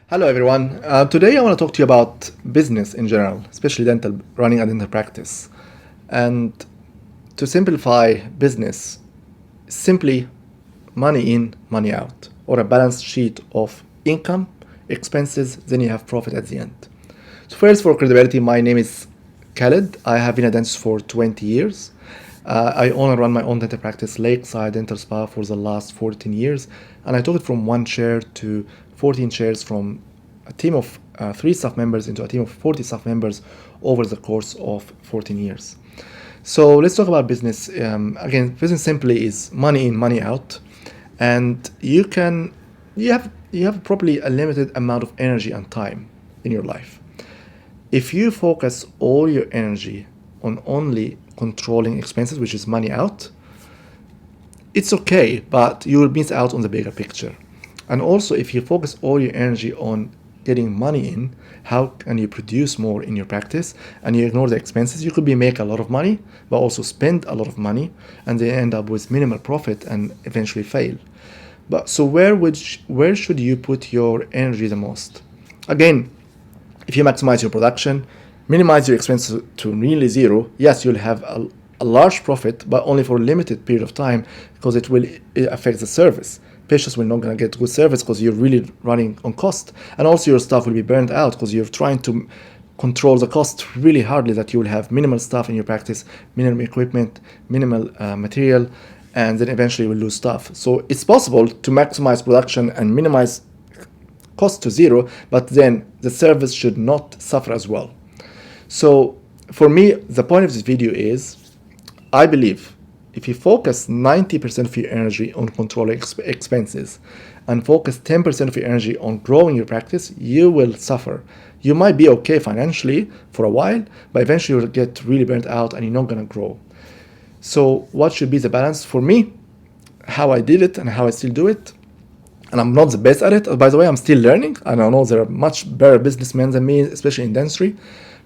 Hello everyone. Today I want to talk to you about business in general, especially running a dental practice. And to simplify business, simply money in, money out, or a balance sheet of income, expenses, then you have profit at the end. So first, for credibility, my name is Khaled. I have been a dentist for 20 years. I own and run my own dental practice, Lakeside Dental Spa, for the last 14 years. And I took it from one chair to 14 chairs, from a team of 3 staff members into a team of 40 staff members over the course of 14 years. So let's talk about business. Again, business simply is money in, money out. And you have probably a limited amount of energy and time in your life. If you focus all your energy on only controlling expenses, which is money out, it's okay, but you will miss out on the bigger picture. And also, if you focus all your energy on getting money in, how can you produce more in your practice, and you ignore the expenses, you could make a lot of money, but also spend a lot of money, and they end up with minimal profit and eventually fail. But so where should you put your energy the most? Again, if you maximize your production, minimize your expenses to nearly zero, yes, you'll have a large profit, but only for a limited period of time, because it affect the service. Patients will not going to get good service because you're really running on cost. And also your staff will be burned out because you're trying to control the cost really hardly, that you will have minimal staff in your practice, minimal equipment, minimal material, and then eventually you will lose staff. So it's possible to maximize production and minimize cost to zero, but then the service should not suffer as well. So for me, the point of this video is, I believe if you focus 90% of your energy on controlling expenses and focus 10% of your energy on growing your practice, you will suffer. You might be okay financially for a while, but eventually you'll get really burnt out and you're not going to grow. So what should be the balance? For me, how I did it and how I still do it, and I'm not the best at it. By the way, I'm still learning. And I know there are much better businessmen than me, especially in dentistry.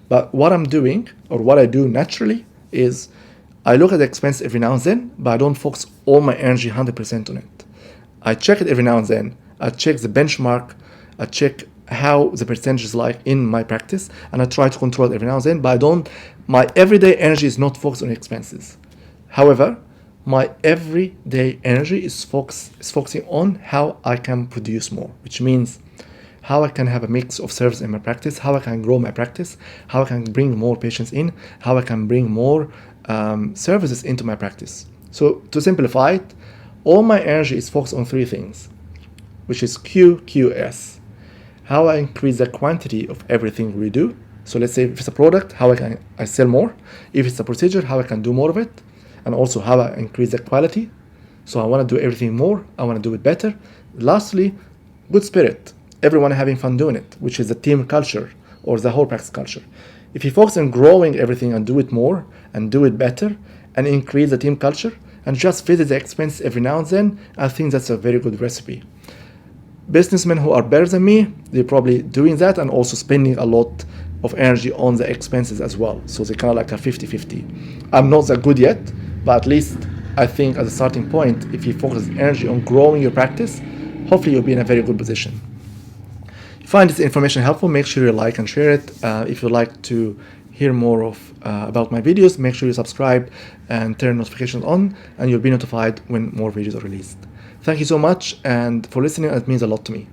But what I'm doing, or what I do naturally, is I look at the expense every now and then, but I don't focus all my energy 100% on it. I check it every now and then. I check the benchmark. I check how the percentage is like in my practice, and I try to control it every now and then, but my everyday energy is not focused on expenses. However, my everyday energy is focusing on how I can produce more, which means how I can have a mix of service in my practice, how I can grow my practice, how I can bring more patients in, how I can bring more services into my practice. So to simplify it, all my energy is focused on 3 things, which is QQS. How I increase the quantity of everything we do. So let's say if it's a product, how I sell more. If it's a procedure, how I can do more of it. And also how I increase the quality. So I want to do everything more. I want to do it better. Lastly, good spirit. Everyone having fun doing it, which is the team culture or the whole practice culture. If you focus on growing everything and do it more and do it better and increase the team culture and just visit the expense every now and then, I think that's a very good recipe. Businessmen who are better than me, they're probably doing that and also spending a lot of energy on the expenses as well. So they're kind of like a 50-50. I'm not that good yet, but at least I think as a starting point, if you focus energy on growing your practice, hopefully you'll be in a very good position. If you find this information helpful, make sure you like and share it. If you'd like to hear more about my videos, make sure you subscribe and turn notifications on, and you'll be notified when more videos are released. Thank you so much, and for listening. It means a lot to me.